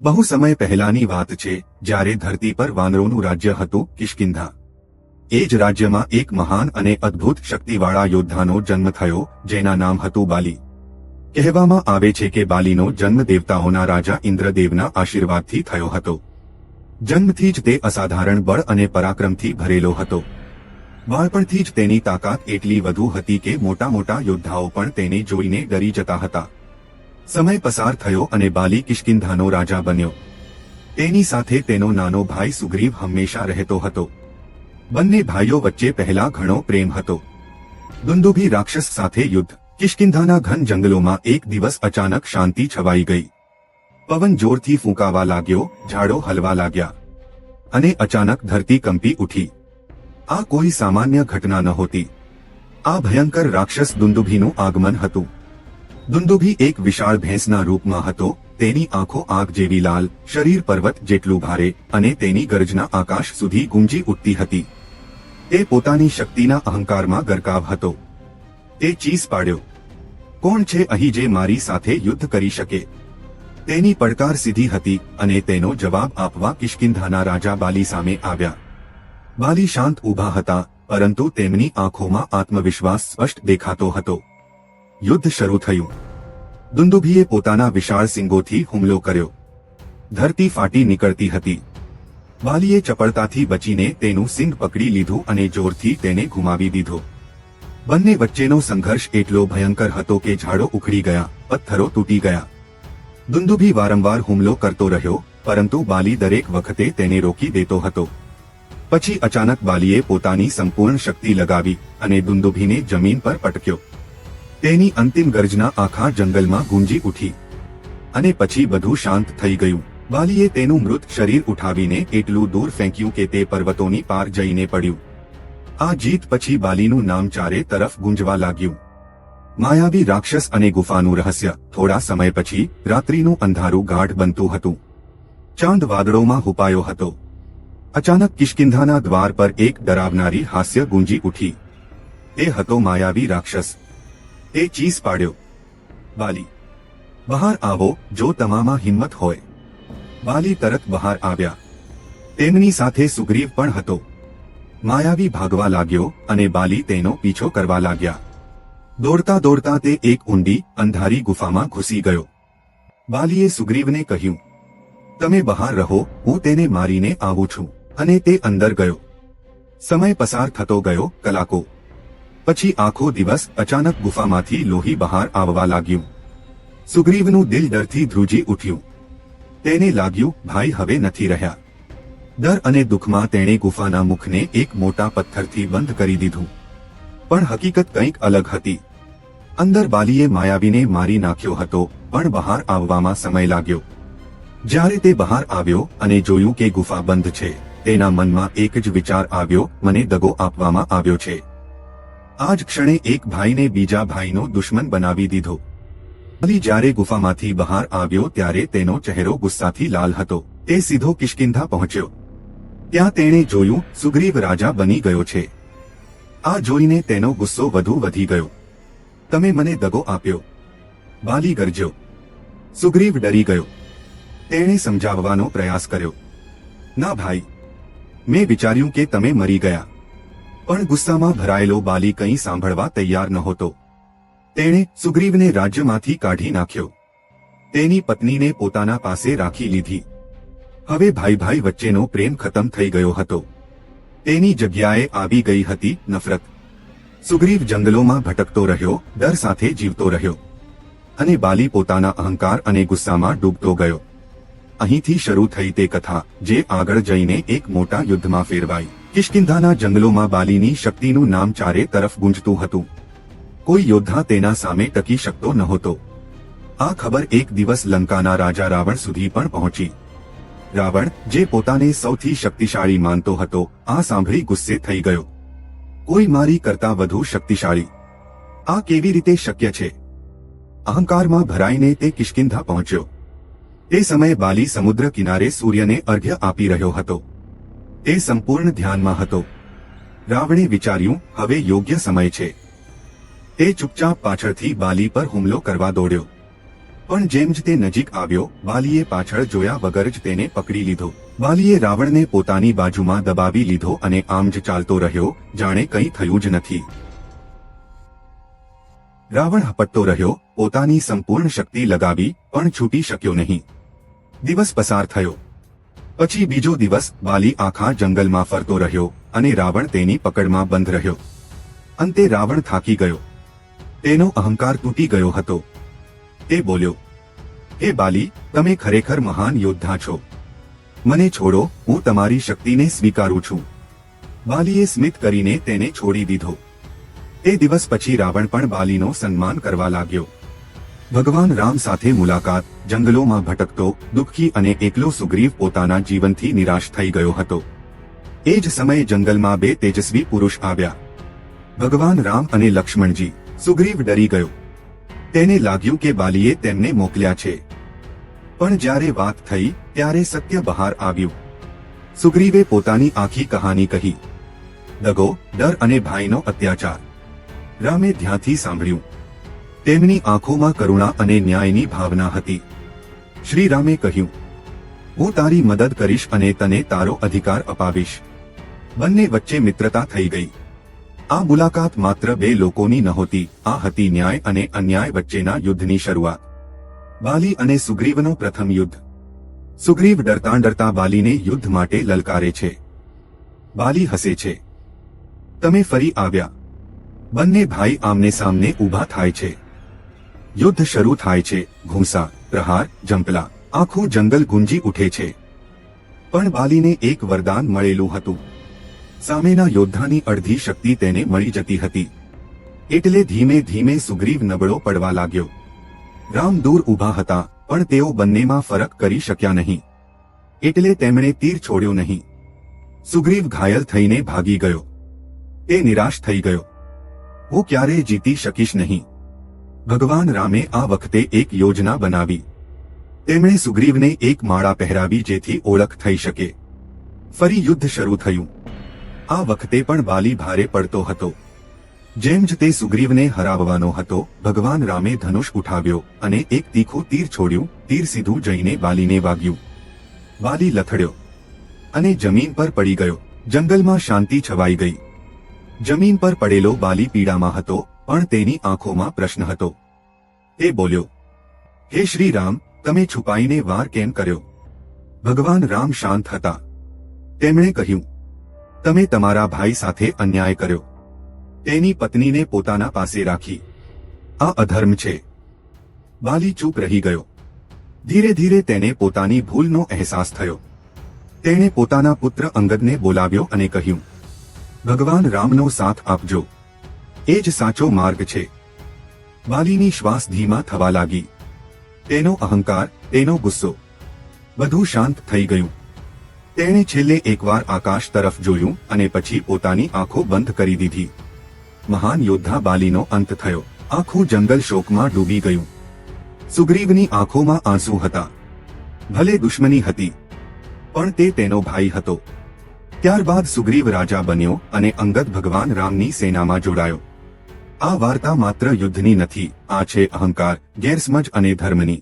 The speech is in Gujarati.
બહુ સમય પહેલાની વાત છે, જ્યારે ધરતી પર વાનરોનું રાજ્ય હતું કિષ્કિંધા. એ જ રાજ્યમાં એક મહાન અને અદ્ભુત શક્તિવાળા યોદ્ધાનો જન્મ થયો, જેના નામ હતું બાલી. કહેવામાં આવે છે કે બાલીનો જન્મ દેવતાઓના રાજા ઇન્દ્રદેવના આશીર્વાદથી થયો હતો. જન્મથી જ તે અસાધારણ બળ અને પરાક્રમથી ભરેલો હતો. બાળપણથી જ તેની તાકાત એટલી વધુ હતી કે મોટા મોટા યોદ્ધાઓ પણ તેને જોઈને ડરી જતા હતા. સમય પસાર થયો અને બાલી કિષ્કિંધાનો રાજા બન્યો. તેની સાથે તેનો નાનો ભાઈ સુગ્રીવ હંમેશા રહેતો હતો. બંને ભાઈઓ વચ્ચે પહેલા ઘણો પ્રેમ હતો. દુંદુભી રાક્ષસ સાથે યુદ્ધ. કિષ્કિંધાના ઘન જંગલોમાં એક દિવસ અચાનક શાંતિ છવાઈ ગઈ. પવન જોરથી ફૂંકાવા લાગ્યો, ઝાડો હલવા લાગ્યા અને અચાનક ધરતી કંપી ઉઠી. આ કોઈ સામાન્ય ઘટના નહોતી. આ ભયંકર રાક્ષસ દુંદુભીનું આગમન હતું. દુંદુભી એક વિશાળ ભેંસના રૂપમાં હતો. તેની આંખો આગ જેવી લાલ, શરીર પર્વત જેટલું ભારે અને તેની ગર્જના આકાશ સુધી ગુંજી ઉઠતી હતી. તે પોતાની શક્તિના અહંકારમાં ગરકાવ હતો. તે ચીસ પાડ્યો, કોણ છે અહીં જે મારી સાથે યુદ્ધ કરી શકે? તેની પડકાર સીધી હતી અને તેનો જવાબ આપવા કિષ્કિંધાના રાજા બાલી સામે આવ્યા. બાલી શાંત ઊભા હતા, પરંતુ તેમની આંખોમાં આત્મવિશ્વાસ સ્પષ્ટ દેખાતો હતો. યુદ્ધ શરૂ થયું. દુંદુભીએ પોતાના વિશાળ સિંગોથી હુમલો કર્યો. ધરતી ફાટી નીકળતી હતી. બાલીએ ચપળતાથી બચીને તેનું સિંગ પકડી લીધું અને જોરથી તેને ઘુમાવી દીધો. બંને વચ્ચેનો સંઘર્ષ એટલો ભયંકર હતો કે ઝાડો ઉખડી ગયા, પથ્થરો તૂટી ગયા. દુંદુભી વારંવાર હુમલો કરતો રહ્યો, પરંતુ બાલી દરેક વખતે તેને રોકી દેતો હતો. પછી અચાનક બાલીએ પોતાની સંપૂર્ણ શક્તિ લગાવી અને દુંદુભીને જમીન પર પટક્યો. તેની અંતિમ ગર્જના આખા જંગલમાં ગુંજી ઉઠી અને પછી બધું શાંત થઈ ગયું. બાલીએ તેનું મૃત શરીર ઉઠાવીને એટલું દૂર ફેંક્યું કે તે પર્વતોની પાર જઈને પડ્યું. આ જીત પછી બાલીનું નામ ચારે તરફ ગુંજવા લાગ્યું. માયાવી રાક્ષસ અને ગુફાનું રહસ્ય. થોડા સમય પછી રાત્રિનું અંધારું ગાઢ બનતું હતું. ચાંદ વાદળોમાં હુપાયો હતો. અચાનક કિષ્કિંધાના દ્વાર પર એક ડરાવનારી હાસ્ય ગુંજી ઉઠી. તે હતો માયાવી રાક્ષસ. તે ચીસ પાડ્યો, બાલી, બહાર આવો જો તમારામાં હિંમત હોય. બાલી તરત બહાર આવ્યા. તેમની સાથે સુગ્રીવ પણ હતો. માયાવી ભાગવા લાગ્યો અને બાલી તેનો પીછો કરવા લાગ્યા. દોડતા દોડતા તે એક ઊંડી, અંધારી ગુફામાં ઘૂસી ગયો. બાલીએ સુગ્રીવને કહ્યું, તમે બહાર રહો, હું તેને મારીને આવું છું. અને તે અંદર ગયો. સમય પસાર થતો ગયો, કલાકો પછી આખો દિવસ. અચાનક ગુફામાંથી લોહી બહાર આવવા લાગ્યું. સુગ્રીવનું દિલ ડરથી ધ્રુજી ઉઠ્યું. તેને લાગ્યું, ભાઈ હવે નથી રહ્યા. ડર અને દુઃખમાં તેણે ગુફાના મુખને એક મોટા પથ્થરથી બંધ કરી દીધું. પણ હકીકત કંઈક અલગ હતી. અંદર બાલીએ માયાવીને મારી નાખ્યો હતો, પણ બહાર આવવામાં સમય લાગ્યો. જ્યારે તે બહાર આવ્યો અને જોયું કે ગુફા બંધ છે, તેના મનમાં એક જ વિચાર આવ્યો, મને દગો આપવામાં આવ્યો છે. આ જ ક્ષણે એક ભાઈને બીજા ભાઈનો દુશ્મન બનાવી દીધો. બાલી જ્યારે ગુફામાંથી બહાર આવ્યો ત્યારે તેનો ચહેરો ગુસ્સાથી લાલ હતો. તે સીધો કિષ્કિંધા પહોંચ્યો. ત્યાં તેણે જોયું, સુગ્રીવ રાજા બની ગયો છે. આ જોઈને તેનો ગુસ્સો વધુ વધી ગયો. તમે મને દગો આપ્યો. બાલી ગરજ્યો. સુગ્રીવ ડરી ગયો. તેણે સમજાવવાનો પ્રયાસ કર્યો, ના ભાઈ, મેં વિચાર્યું કે તમે મરી ગયા. પણ ગુસ્સામાં ભરાયેલો બાલી કંઈ સાંભળવા તૈયાર નહોતો. તેણે સુગ્રીવને રાજ્યમાંથી કાઢી નાખ્યો. તેની પત્નીને પોતાના પાસે રાખી લીધી. હવે ભાઈ ભાઈ વચ્ચેનો પ્રેમ ખતમ થઈ ગયો હતો. તેની જગ્યાએ આવી ગઈ હતી નફરત. સુગ્રીવ જંગલોમાં ભટકતો રહ્યો, ડર સાથે જીવતો રહ્યો. અને બાલી પોતાના અહંકાર અને ગુસ્સામાં ડૂબતો ગયો. અહીંથી શરૂ થઈ તે કથા, જે આગળ જઈને એક મોટા યુદ્ધમાં ફેરવાઈ. કિષ્કિંધાના જંગલોમાં બાલીની શક્તિનું નામ ચારે તરફ ગુંજતું હતું. કોઈ યોદ્ધા તેના સામે ટકી શકતો નહોતો. આ ખબર એક દિવસ લંકાના રાજા રાવણ સુધી પણ પહોંચી. રાવણ, જે પોતાને સૌથી શક્તિશાળી માનતો હતો, આ સાંભળી ગુસ્સે થઈ ગયો. કોઈ મારી કરતા વધુ શક્તિશાળી? આ કેવી રીતે શક્ય છે? અહંકારમાં ભરાઈને તે કિષ્કિંધા પહોંચ્યો. તે સમયે બાલી સમુદ્ર કિનારે સૂર્યને અર્ઘ્ય આપી રહ્યો હતો. તે સંપૂર્ણ ધ્યાનમાં હતો. રાવણે વિચાર્યું, હવે યોગ્ય સમય છે. તે ચૂપચાપ પાછળથી બાલી પર હુમલો કરવા દોડ્યો. પણ જેમ જ તે નજીક આવ્યો, બાલીએ પાછળ જોયા વગર જ તેને પકડી લીધો. બાલીએ રાવણને પોતાની બાજુમાં દબાવી લીધો અને આમ જ ચાલતો રહ્યો, જાણે કંઈ થયું જ નથી. રાવણ હપટતો રહ્યો, પોતાની સંપૂર્ણ શક્તિ લગાવી, પણ છૂટી શક્યો નહીં. દિવસ પસાર થયો. પછી બીજો દિવસ. બાલી આખા જંગલમાં ફરતો રહ્યો અને રાવણ તેની પકડમાં બંધ રહ્યો. અંતે રાવણ થાકી ગયો. તેનો અહંકાર તૂટી ગયો હતો. તે બોલ્યો, હે બાલી, તમે ખરેખર મહાન યોદ્ધા છો. મને છોડો, હું તમારી શક્તિને સ્વીકારું છું. બાલીએ સ્મિત કરીને તેને છોડી દીધો. તે દિવસ પછી રાવણ પણ બાલીનો સન્માન કરવા લાગ્યો. ભગવાન રામ સાથે મુલાકાત. જંગલોમાં ભટકતો, દુઃખી અને એકલો સુગ્રીવ પોતાના જીવનથી નિરાશ થઈ ગયો હતો. એ જ સમયે જંગલમાં બે તેજસ્વી પુરુષ આવ્યા. ભગવાન રામ અને લક્ષ્મણજી. સુગ્રીવ ડરી ગયો. તેને લાગ્યું કે બાલીએ તેમને મોકલ્યા છે. પણ જ્યારે વાત થઈ ત્યારે સત્ય બહાર આવ્યું. સુગ્રીવે પોતાની આખી કહાની કહી. દગો, ડર અને ભાઈનો અત્યાચાર. રામે ધ્યાનથી સાંભળ્યું. તેમની આંખોમાં કરુણા અને ન્યાયની ભાવના હતી. શ્રી રામે કહ્યું, હું તારી મદદ કરીશ અને તને તારો અધિકાર અપાવીશ. બંને વચ્ચે મિત્રતા થઈ ગઈ. આ મુલાકાત માત્ર બે લોકોની નહોતી, આ હતી ન્યાય અને અન્યાય વચ્ચેના યુદ્ધની શરૂઆત. બાલી અને સુગ્રીવનો પ્રથમ યુદ્ધ. સુગ્રીવ ડરતા ડરતા બાલીને યુદ્ધ માટે લલકારે છે. બાલી હસે છે. તમે ફરી આવ્યા. બંને ભાઈ આમને સામને ઊભા થાય છે. યુદ્ધ શરૂ થાય છે. ઘૂંસા, પ્રહાર, જંપલા. આખું જંગલ ગુંજી ઉઠે છે. પણ બાલીને એક વરદાન મળેલું હતું. સામેના યોદ્ધાની અડધી શક્તિ તેને મળી જતી હતી. એટલે ધીમે ધીમે સુગ્રીવ નબળો પડવા લાગ્યો. રામ દૂર ઊભા હતા, પણ તેઓ બંનેમાં ફરક કરી શક્યા નહીં. એટલે તેમણે તીર છોડ્યો નહીં. સુગ્રીવ ઘાયલ થઈને ભાગી ગયો. તે નિરાશ થઈ ગયો. હું ક્યારેય જીતી શકીશ નહીં. ભગવાન રામે આ વખતે એક યોજના બનાવી. તેમણે સુગ્રીવને એક માળા પહેરાવી જેથી ઓળખ થઈ શકે. ફરી યુદ્ધ શરૂ થયું. આ વખતે પણ બાલી ભારે પડતો હતો. જેમ જ તે સુગ્રીવને હરાવવાનો હતો, ભગવાન રામે ધનુષ ઉઠાવ્યો અને એક તીખું તીર છોડ્યું. તીર સીધું જઈને બાલીને વાગ્યું. બાલી લથડ્યો અને જમીન પર પડી ગયો. જંગલમાં શાંતિ છવાઈ ગઈ. જમીન પર પડેલો બાલી પીડામાં હતો, પણ તેની આંખોમાં પ્રશ્ન હતો. તે બોલ્યો, હે શ્રી રામ, તમે છુપાઈને વાર કેમ કર્યો? ભગવાન રામ શાંત હતા. તેમણે કહ્યું, તમે તમારા ભાઈ સાથે અન્યાય કર્યો. તેની પત્નીને પોતાના પાસે રાખી. આ અધર્મ છે. બાલી ચૂપ રહી ગયો. ધીરે ધીરે તેને પોતાની ભૂલનો અહેસાસ થયો. તેણે પોતાના પુત્ર અંગદને બોલાવ્યો અને કહ્યું, ભગવાન રામનો સાથ આપજો. એ જ સાચો માર્ગ છે. બાલીની શ્વાસ ધીમા થવા લાગી. તેનો અહંકાર, તેનો ગુસ્સો, બધું શાંત થઈ ગયું. તેણે છેલ્લે એકવાર આકાશ તરફ જોયું અને પછી પોતાની આંખો બંધ કરી દીધી. મહાન યોદ્ધા બાલીનો અંત થયો. આખું જંગલ શોકમાં ડૂબી ગયું. સુગ્રીવની આંખોમાં આંસુ હતા. ભલે દુશ્મની હતી, પણ તે તેનો ભાઈ હતો. ત્યારબાદ સુગ્રીવ રાજા બન્યો અને અંગદ ભગવાન રામની સેનામાં જોડાયો. આ વાર્તા માત્ર યુદ્ધની નથી, આ છે અહંકાર, ગેરસમજ અને ધર્મની.